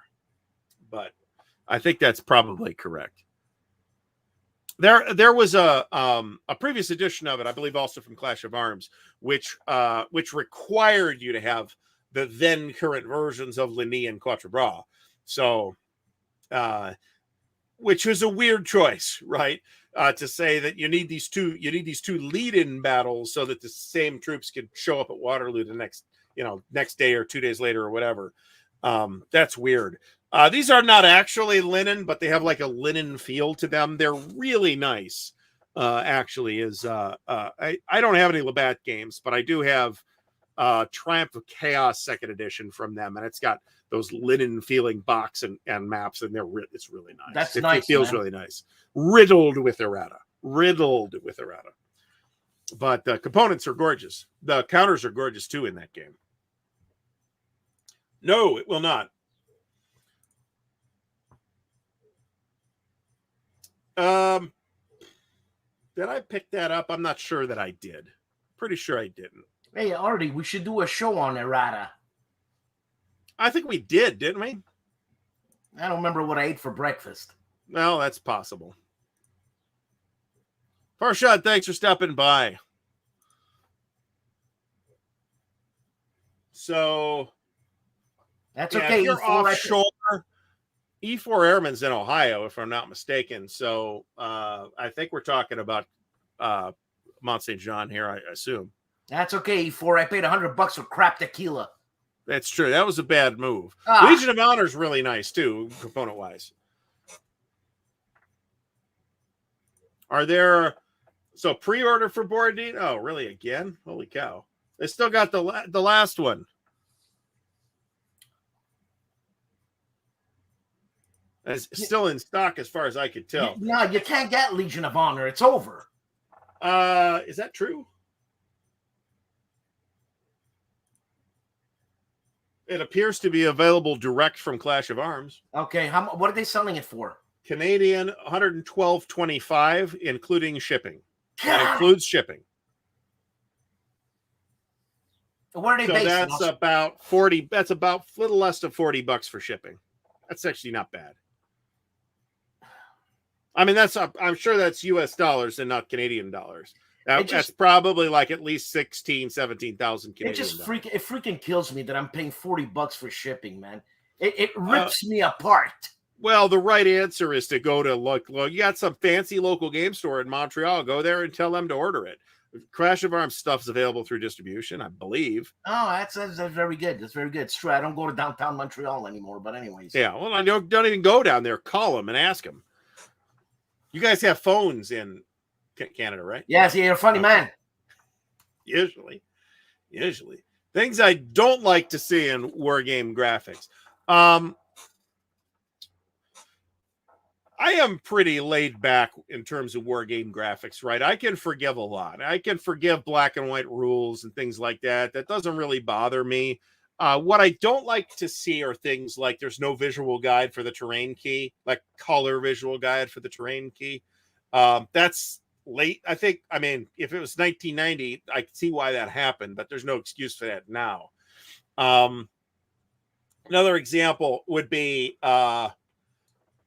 but I think that's probably correct. There was a previous edition of it, I believe, also from Clash of Arms, which required you to have the then current versions of Lenny and Quatre Bras. So, which was a weird choice, right? To say that you need these two lead-in battles so that the same troops could show up at Waterloo the next day or 2 days later or whatever. That's weird. These are not actually linen, but they have like a linen feel to them. They're really nice. Actually, I don't have any Labatt games, but I do have Triumph of Chaos 2nd edition from them, and it's got those linen feeling box and maps, and it's really nice. It feels really nice. Riddled with errata. But the components are gorgeous. The counters are gorgeous too in that game. No, it will not. Did I pick that up? I'm not sure that I did. Pretty sure I didn't.
Hey, Artie, we should do a show on errata.
I think we did, didn't we?
I don't remember what I ate for breakfast.
Well, that's possible. Farshad, thanks for stopping by. So
that's okay.
If you're offshore, E4 Airman's in Ohio, if I'm not mistaken. So I think we're talking about Mont St. John here, I assume.
That's okay, E4. I paid $100 for crap tequila.
That's true. That was a bad move. Legion of Honor is really nice too, component wise. Are there pre-order for Borodin? Oh, really? Again? Holy cow! They still got the last one. It's still in stock, as far as I could tell.
No, you can't get Legion of Honor. It's over.
Is that true? It appears to be available direct from Clash of Arms.
Okay, what are they selling it for?
Canadian, $112.25, including shipping. That includes shipping.
Where are they based?
That's about 40. That's about a little less than $40 for shipping. That's actually not bad. I mean, I'm sure that's US dollars and not Canadian dollars. That's probably like at least 16,000, 17,000 Canadian.
It freaking kills me that I'm paying $40 for shipping, man. It rips me apart.
Well, the right answer is to go to you got some fancy local game store in Montreal. Go there and tell them to order it. Clash of Arms stuff's available through distribution, I believe.
Oh, that's very good. That's very good. It's true. I don't go to downtown Montreal anymore, but anyways.
Yeah, well, I don't even go down there. Call them and ask them. You guys have phones in Canada, right?
Yes, you're a funny man.
Usually. Things I don't like to see in Wargame graphics. I am pretty laid back in terms of Wargame graphics, right? I can forgive a lot. I can forgive black and white rules and things like that. That doesn't really bother me. What I don't like to see are things like there's no visual guide for the terrain key, like color visual guide for the terrain key. That's late. I mean, if it was 1990, I could see why that happened, but there's no excuse for that now. Another example would be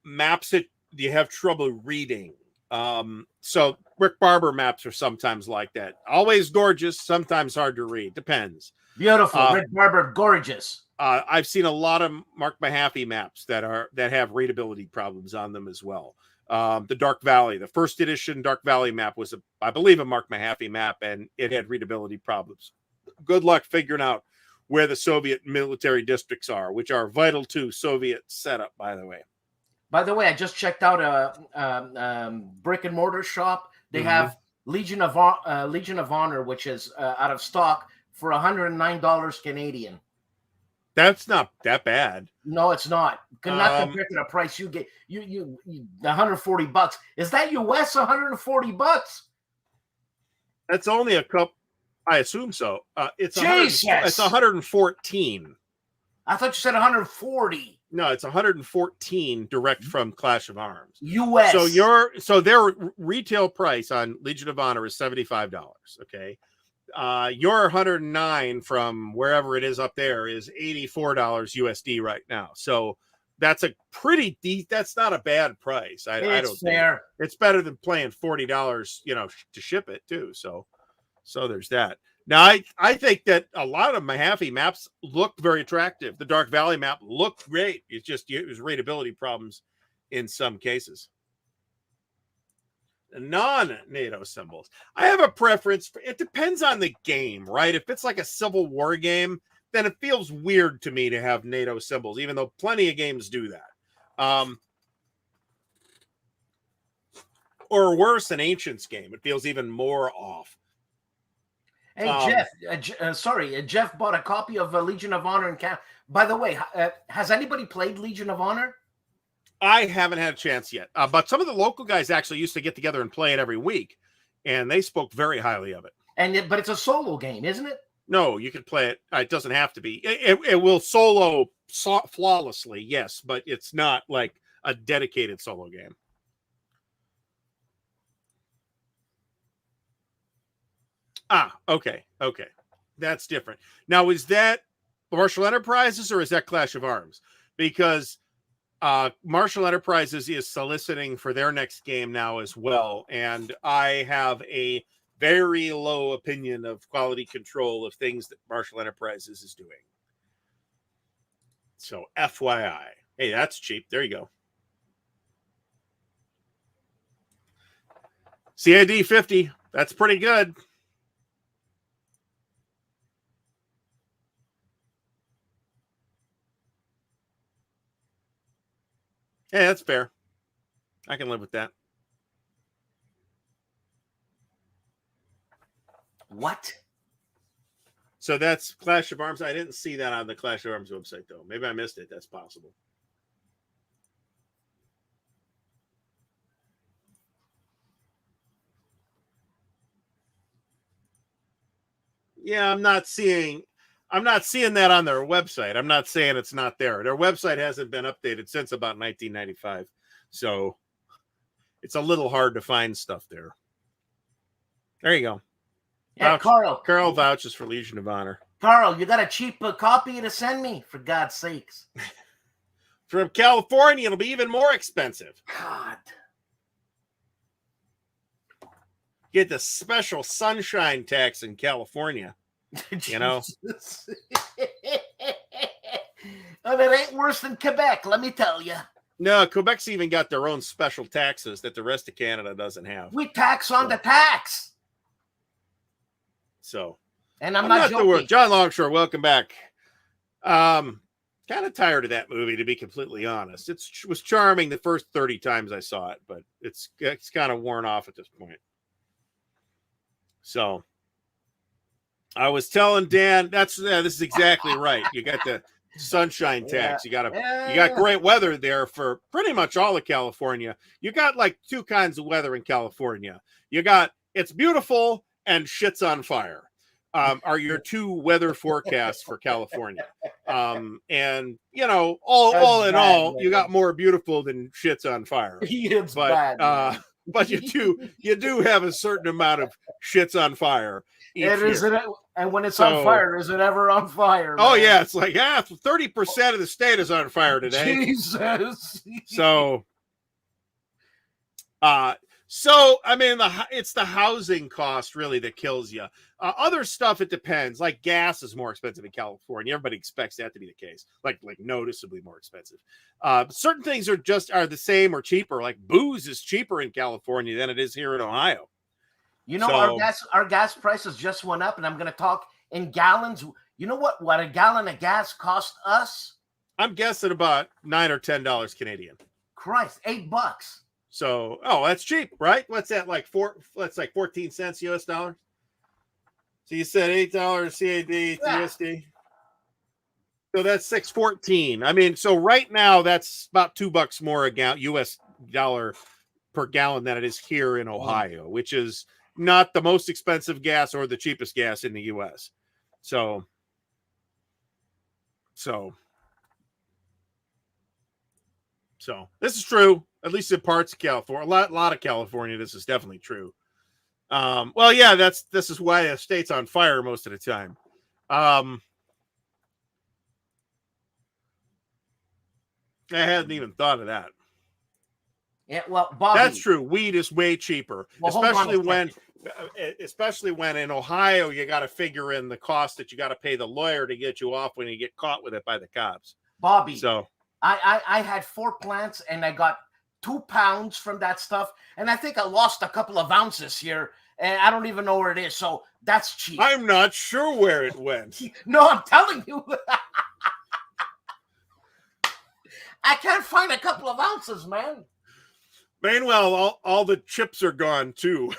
maps that you have trouble reading, So Rick Barber maps are sometimes like that. Always gorgeous, sometimes hard to read. Depends.
Beautiful. Rick Barber, gorgeous.
I've seen a lot of Mark Mahaffey maps that have readability problems on them as well. The Dark Valley, the first edition Dark Valley map was, I believe, a Mark Mahaffey map, and it had readability problems. Good luck figuring out where the Soviet military districts are, which are vital to Soviet setup, by the way.
By the way, I just checked out a brick and mortar shop. They have Legion of Honor, which is out of stock for $109 Canadian.
That's not that bad.
No, it's not. Not compared to the price you get. You $140. Is that US $140?
That's only a couple. I assume so. It's
Jesus.
It's 114.
I thought you said 140.
No, it's 114 direct from Clash of Arms.
US.
So their retail price on Legion of Honor is $75. Okay. Your 109 from wherever it is up there is $84 USD right now. So that's a pretty that's not a bad price. I don't
fair.
think it's better than paying $40, to ship it too. So there's that. Now I think that a lot of Mahaffey maps look very attractive. The Dark Valley map looked great. It was readability problems in some cases. Non-NATO symbols. I have a preference. It depends on the game, right? If it's like a Civil War game, then it feels weird to me to have NATO symbols, even though plenty of games do that. Or worse, an Ancients game. It feels even more off.
Hey, Jeff. Jeff bought a copy of Legion of Honor in Canada. By the way, has anybody played Legion of Honor?
I haven't had a chance yet, but some of the local guys actually used to get together and play it every week, and they spoke very highly of it.
But it's a solo game, isn't it?
No, you can play it. It doesn't have to be. It will solo flawlessly, yes, but it's not like a dedicated solo game. Okay. That's different. Now, is that Marshall Enterprises or is that Clash of Arms? Because Marshall Enterprises is soliciting for their next game now as well, and I have a very low opinion of quality control of things that Marshall Enterprises is doing. So FYI. Hey, that's cheap. There you go. CID 50. That's pretty good. Yeah, that's fair. I can live with that.
What?
So that's Clash of Arms. I didn't see that on the Clash of Arms website, though. Maybe I missed it. That's possible. Yeah, I'm not seeing that on their website. I'm not saying it's not there. Their website hasn't been updated since about 1995. So it's a little hard to find stuff there. There you go.
Yeah,
Carl vouches for Legion of Honor.
Carl, you got a cheap copy to send me, for God's sakes.
From California, it'll be even more expensive.
God.
Get the special sunshine tax in California. You know?
And it ain't worse than Quebec, let me tell you.
No, Quebec's even got their own special taxes that the rest of Canada doesn't have.
We tax on the tax.
So,
and I'm not joking.
John Longshore, welcome back. Kind of tired of that movie, to be completely honest. It was charming the first 30 times I saw it, but it's kind of worn off at this point. So, I was telling Dan, this is exactly right. You got the sunshine tax. You got great weather there for pretty much all of California. You got like two kinds of weather in California. You got it's beautiful and shit's on fire. Are your two weather forecasts for California. And you know, all in all, you got more beautiful than shit's on fire.
It's bad.
But you do have a certain amount of shits on fire.
And when it's on fire, is it ever on fire?
Oh man? Yeah, it's like 30% of the state is on fire today.
Jesus.
So, I mean, it's the housing cost really that kills you. Other stuff, it depends. Like gas is more expensive in California. Everybody expects that to be the case, like noticeably more expensive. Certain things are the same or cheaper. Like booze is cheaper in California than it is here in Ohio.
You know, our gas prices just went up, and I'm going to talk in gallons. You know what a gallon of gas cost us?
I'm guessing about $9 or $10 Canadian.
Christ, $8.
So, that's cheap, right? What's that like? That's like 14 cents US dollars. So you said $8 CAD to USD. So that's $6.14. I mean, so right now that's about $2 more a gallon US dollar per gallon than it is here in Ohio, which is not the most expensive gas or the cheapest gas in the US. So this is true, at least in parts of California. A lot of California, this is definitely true. Well, yeah, this is why the state's on fire most of the time. I hadn't even thought of that.
Yeah, well, Bobby,
that's true. Weed is way cheaper, especially when in Ohio you got to figure in the cost that you got to pay the lawyer to get you off when you get caught with it by the cops.
Bobby,
so
I had 4 plants and I got 2 pounds from that stuff, and I think I lost a couple of ounces here, and I don't even know where it is. So that's cheap.
I'm not sure where it went.
No, I'm telling you. I can't find a couple of ounces, man.
Meanwhile, all the chips are gone too.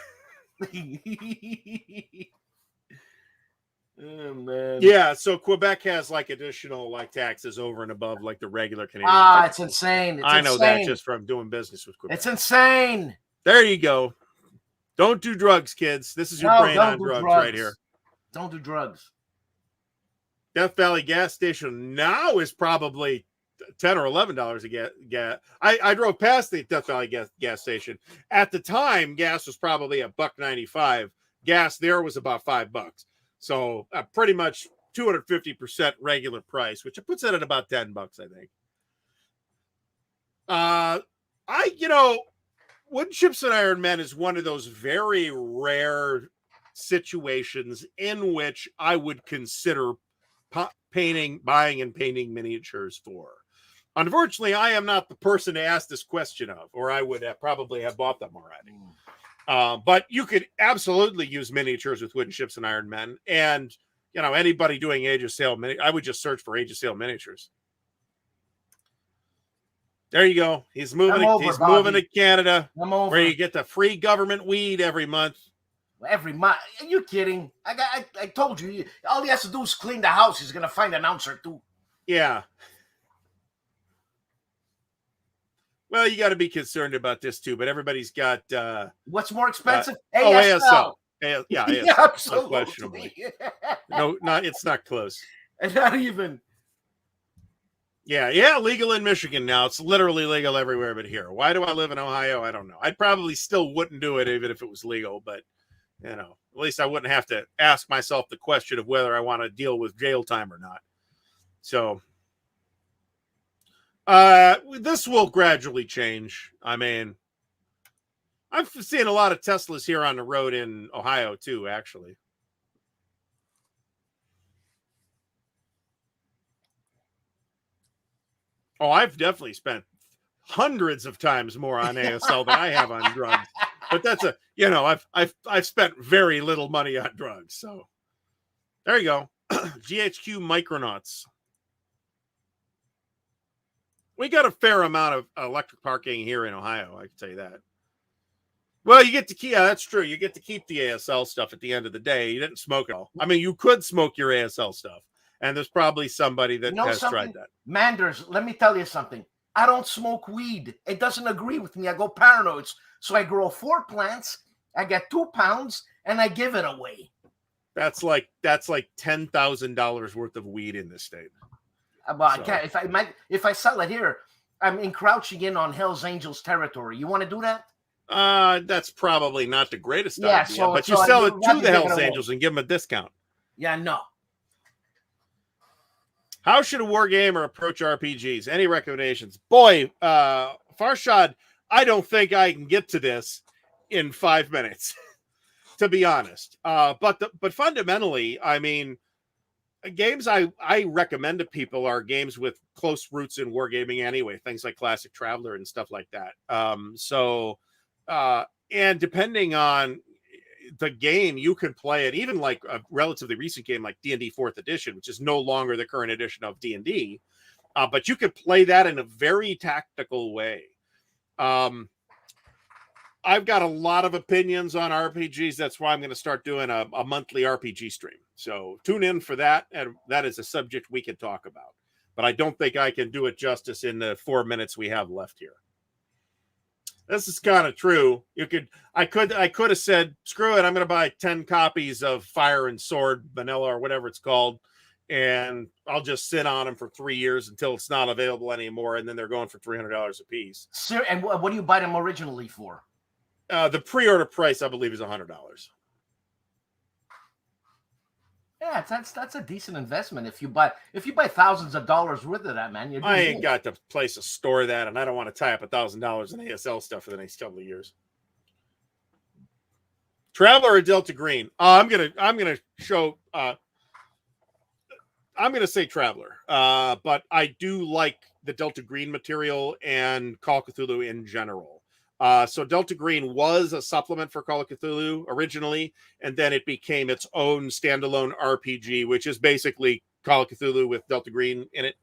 Oh, man.
Yeah, so Quebec has like additional like taxes over and above like the regular Canadian.
It's insane. I
know that just from doing business with Quebec.
It's insane.
There you go. Don't do drugs, kids. This is your brain on drugs right here.
Don't do drugs.
Death Valley gas station now is probably $10 or $11 a gas. I drove past the Death Valley gas station. At the time, gas was probably $1.95. Gas there was about $5. So pretty much 250% regular price, which it puts it at about $10, I think. Wood Chips and Iron Men is one of those very rare situations in which I would consider buying and painting miniatures for. Unfortunately, I am not the person to ask this question of, or I would probably have bought them already. But you could absolutely use miniatures with Wooden Ships and Iron Men. And, anybody doing Age of Sail, I would just search for Age of Sail miniatures. There you go. He's moving to Canada, where you get the free government weed every month.
Every month? Are you kidding? I told you. All he has to do is clean the house. He's going to find an ounce or two.
Yeah. Well, you got to be concerned about this too, but everybody's got
what's more expensive?
ASL. Yeah,
yeah,
absolutely. No, it's not close.
And not even.
Yeah, legal in Michigan now. It's literally legal everywhere but here. Why do I live in Ohio? I don't know. I probably still wouldn't do it even if it was legal, but at least I wouldn't have to ask myself the question of whether I want to deal with jail time or not. So this will gradually change. I mean, I've seen a lot of Teslas here on the road in Ohio too, actually. Oh, I've definitely spent hundreds of times more on ASL than I have on drugs. But that's I've spent very little money on drugs. So there you go. GHQ Micronauts. We got a fair amount of electric parking here in Ohio, I can tell you that. Well, you get to keep, that's true. You get to keep the ASL stuff at the end of the day. You didn't smoke it all. I mean, you could smoke your ASL stuff. And there's probably somebody that has tried that.
Manders, let me tell you something. I don't smoke weed. It doesn't agree with me. I go paranoid. So I grow 4 plants. I get 2 pounds and I give it away.
That's like $10,000 worth of weed in this state.
Well, I can't. If I sell it here, I'm encroaching in on Hell's Angels territory. You want to do that?
That's probably not the greatest idea. But you sell it to the Hell's Angels and give them a discount.
Yeah, no.
How should a wargamer approach RPGs? Any recommendations? Boy, Farshad, I don't think I can get to this. in 5 minutes, to be honest. But fundamentally, I mean, games I recommend to people are games with close roots in wargaming anyway, things like Classic Traveler and stuff like that. And depending on the game, you could play it even like a relatively recent game like D&D 4th edition, which is no longer the current edition of D&D, but you could play that in a very tactical way. I've got a lot of opinions on RPGs. That's why I'm going to start doing a monthly RPG stream. So tune in for that. And that is a subject we can talk about. But I don't think I can do it justice in the 4 minutes we have left here. This is kind of true. I could have said, screw it, I'm going to buy 10 copies of Fire and Sword, Vanilla, or whatever it's called. And I'll just sit on them for 3 years until it's not available anymore. And then they're going for $300 a piece.
Sir, and what do you buy them originally for?
The pre-order price, I believe, is $100.
Yeah, that's a decent investment. If you buy thousands of dollars worth of that, man,
I ain't got the place to store that, and I don't want to tie up $1,000 in ASL stuff for the next couple of years. Traveler or Delta Green? I'm gonna show. I'm gonna say Traveler, but I do like the Delta Green material and Call of Cthulhu in general. So Delta Green was a supplement for Call of Cthulhu originally, and then it became its own standalone RPG, which is basically Call of Cthulhu with Delta Green in it.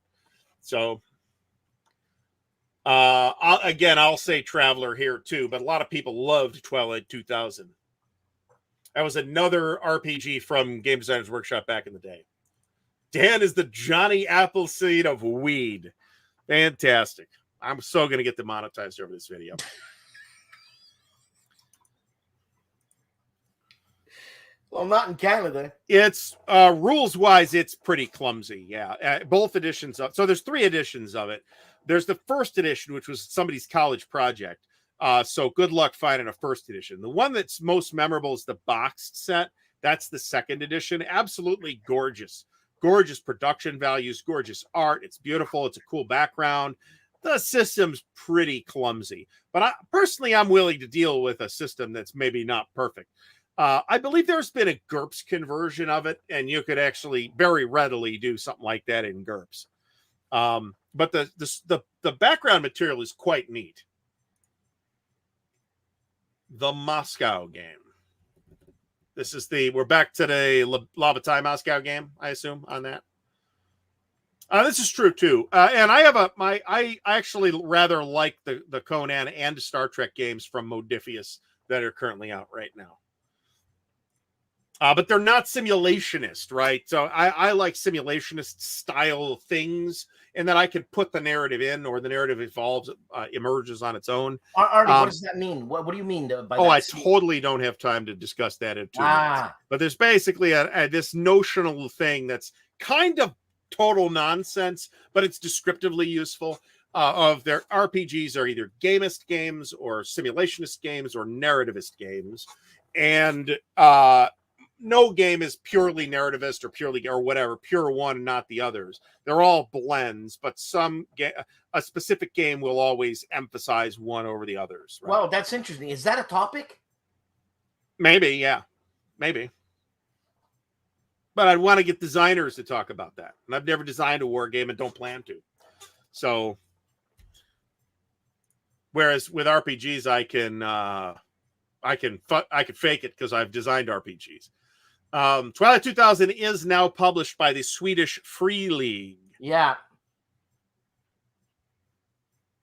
So, I'll say Traveler here too, but a lot of people loved Twilight 2000. That was another RPG from Game Designers Workshop back in the day. Dan is the Johnny Appleseed of weed. Fantastic. I'm so going to get demonetized over this video.
Well, not in Canada.
It's rules wise, it's pretty clumsy. Yeah, both editions of. So there's 3 editions of it. There's the first edition, which was somebody's college project. So good luck finding a first edition. The one that's most memorable is the boxed set. That's the second edition. Absolutely gorgeous, gorgeous production values, gorgeous art. It's beautiful. It's a cool background. The system's pretty clumsy, but I'm willing to deal with a system that's maybe not perfect. I believe there's been a GURPS conversion of it, and you could actually very readily do something like that in GURPS. But the background material is quite neat. The Moscow game. This is we're back to the Labatai Moscow game, I assume, on that. This is true too. And I have I actually rather like the Conan and Star Trek games from Modiphius that are currently out right now. But they're not simulationist, right? So I like simulationist style things, and then I can put the narrative in, or the narrative evolves, emerges on its own.
Artie, what does that mean? What do you mean by that?
I totally don't have time to discuss that in 2 minutes. But there's basically this notional thing that's kind of total nonsense, but it's descriptively useful. Of their RPGs are either gamist games or simulationist games or narrativist games, and no game is purely narrativist or pure one, not the others. They're all blends, but a specific game will always emphasize one over the others. Right?
Well, that's interesting. Is that a topic?
Maybe, yeah, maybe. But I'd want to get designers to talk about that, and I've never designed a war game and don't plan to. So, whereas with RPGs, I can fake it because I've designed RPGs. Twilight 2000 is now published by the Swedish Free League.
Yeah.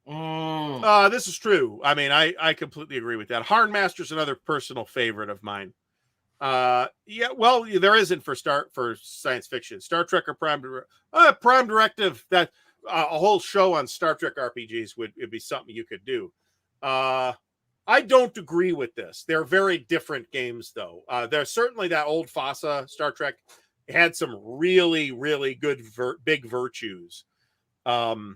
This is true. I mean, I completely agree with that. Hardmaster's another personal favorite of mine. Yeah, well, there isn't for science fiction. Star Trek or Prime Directive. That a whole show on Star Trek RPGs would be something you could do. I don't agree with this. They're very different games, though. There's certainly that old FASA Star Trek had some really, really good big virtues that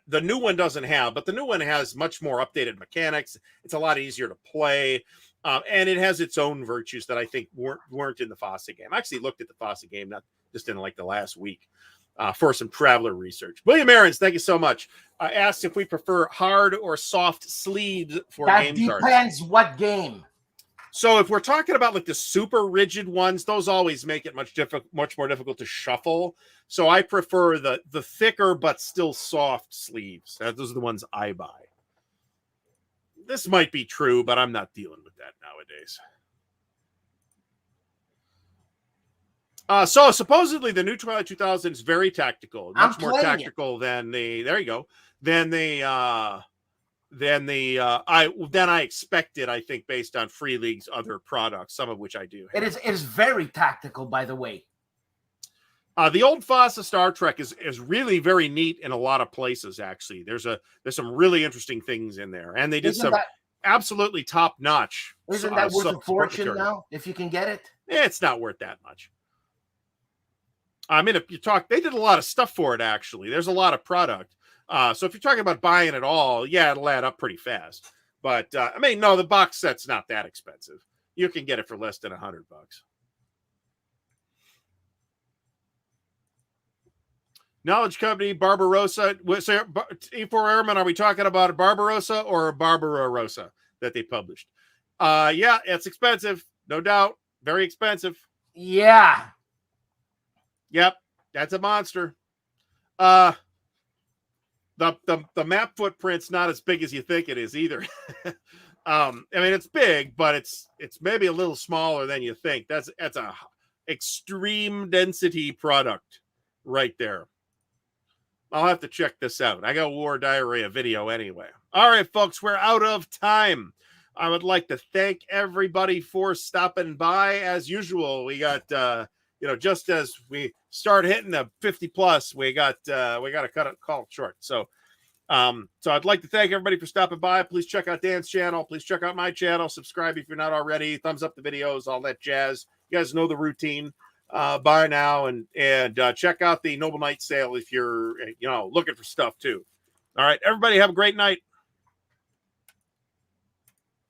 the new one doesn't have. But the new one has much more updated mechanics. It's a lot easier to play, and it has its own virtues that I think weren't in the FASA game. I actually looked at the FASA game, just in like the last week. for some traveler research. William Aarons, thank you so much. Asked if we prefer hard or soft sleeves for game cards.
That depends what game.
So if we're talking about like the super rigid ones, those always make it much more difficult to shuffle. So I prefer the thicker but still soft sleeves. Those are the ones I buy. This might be true, but I'm not dealing with that nowadays. So supposedly the new Twilight 2000 is very tactical, much more tactical than the. There you go. Than I expected. I think based on Free League's other products, some of which I do.
It is very tactical, by the way.
The old FASA Star Trek is really very neat in a lot of places. Actually, there's some really interesting things in there, and they did some absolutely top notch.
Isn't that worth a fortune now? If you can get it,
it's not worth that much. I mean, if you talk, they did a lot of stuff for it. Actually, there's a lot of product. So if you're talking about buying it all, yeah, it'll add up pretty fast. But I mean, no, the box set's not that expensive. You can get it for less than $100. Knowledge Company, Barbarossa. So, E4 Airman, are we talking about a Barbarossa or a Barbara Rossa that they published? Yeah, it's expensive, no doubt. Very expensive.
Yeah.
Yep, that's a monster. The map footprint's not as big as you think it is either. I mean, it's big, but it's maybe a little smaller than you think. That's a extreme density product right there. I'll have to check this out. I got War Diarrhea video anyway. All right, folks, we're out of time. I would like to thank everybody for stopping by. As usual, we got just as we start hitting the 50 plus, we got to call it short. So I'd like to thank everybody for stopping by. Please check out Dan's channel. Please check out my channel. Subscribe if you're not already. Thumbs up the videos, all that jazz. You guys know the routine by now, and check out the Noble Knight sale if you're looking for stuff too. All right, everybody have a great night.